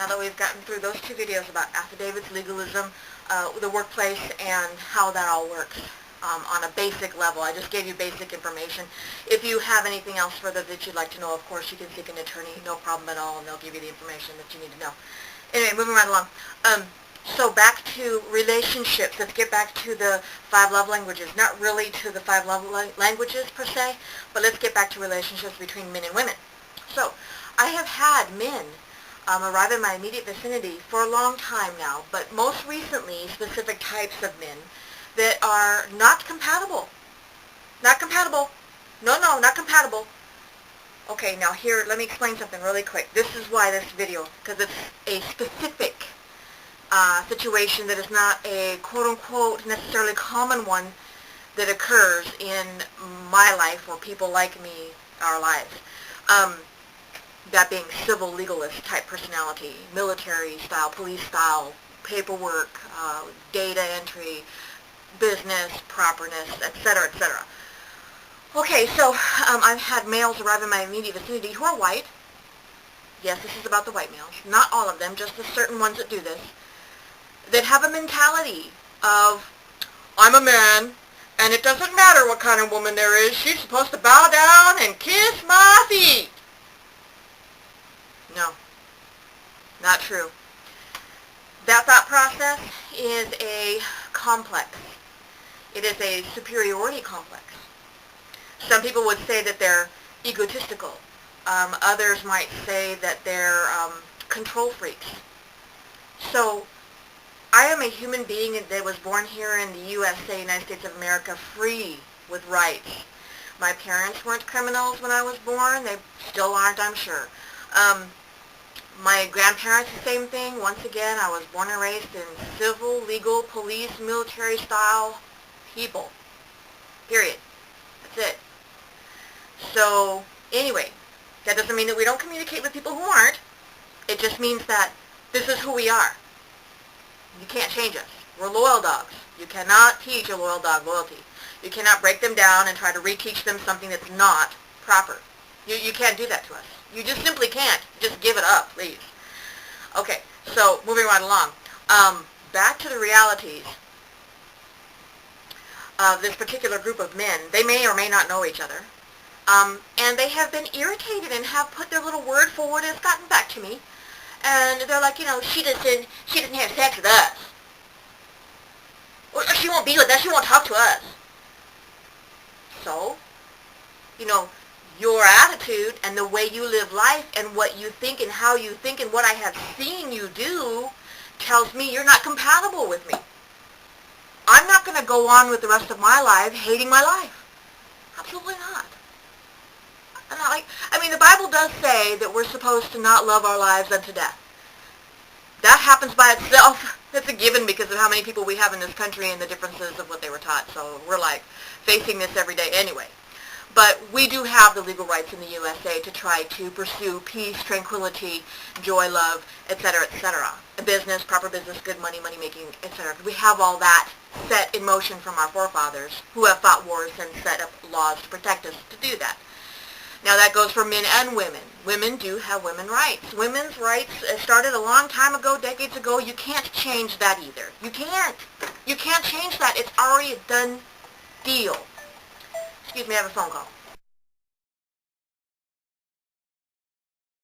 now that we've gotten through those two videos about affidavits, legalism, the workplace, and how that all works on a basic level. I just gave you basic information. If you have anything else further that you'd like to know, of course, you can seek an attorney, no problem at all, and they'll give you the information that you need to know. Anyway, moving right along. So back to relationships. Let's get back to the 5 love languages. Not really to the 5 love languages per se, but let's get back to relationships between men and women. So I have had men arrive in my immediate vicinity for a long time now, but most recently specific types of men that are not compatible. Not compatible. No, not compatible. Okay, now here, let me explain something really quick. This is why this video, because it's a specific situation that is not a quote-unquote necessarily common one that occurs in my life or people like me, our lives. That being civil legalist type personality, military style, police style, paperwork, data entry, business, properness, etc., etc. Okay, so I've had males arrive in my immediate vicinity who are white. Yes, this is about the white males. Not all of them, just the certain ones that do this. That have a mentality of, I'm a man, and it doesn't matter what kind of woman there is, she's supposed to bow down and kiss my feet. No, not true. That thought process is a complex. It is a superiority complex. Some people would say that they're egotistical. Others might say that they're control freaks. So I am a human being that was born here in the USA, United States of America, free with rights. My parents weren't criminals when I was born. They still aren't, I'm sure. My grandparents, the same thing. Once again, I was born and raised in civil, legal, police, military style people. Period. That's it. So, anyway, that doesn't mean that we don't communicate with people who aren't. It just means that this is who we are. You can't change us. We're loyal dogs. You cannot teach a loyal dog loyalty. You cannot break them down and try to reteach them something that's not proper. You can't do that to us. You just simply can't. Just give it up, please. Okay, so moving right along. Back to the realities of this particular group of men. They may or may not know each other. And they have been irritated and have put their little word forward and it's gotten back to me. And they're like, you know, she doesn't have sex with us. Or she won't be with us. She won't talk to us. So, you know, your attitude and the way you live life and what you think and how you think and what I have seen you do tells me you're not compatible with me. I'm not going to go on with the rest of my life hating my life. Absolutely not. I mean, the Bible does say that we're supposed to not love our lives unto death. That happens by itself. It's a given because of how many people we have in this country and the differences of what they were taught. So we're like facing this every day anyway. But we do have the legal rights in the USA to try to pursue peace, tranquility, joy, love, etc., etc. Business, proper business, good money, money making, etc. We have all that set in motion from our forefathers who have fought wars and set up laws to protect us to do that. Now that goes for men and women. Women do have women's rights. Women's rights started a long time ago, decades ago. You can't change that either. You can't. You can't change that. It's already a done deal. Excuse me, I have a phone call.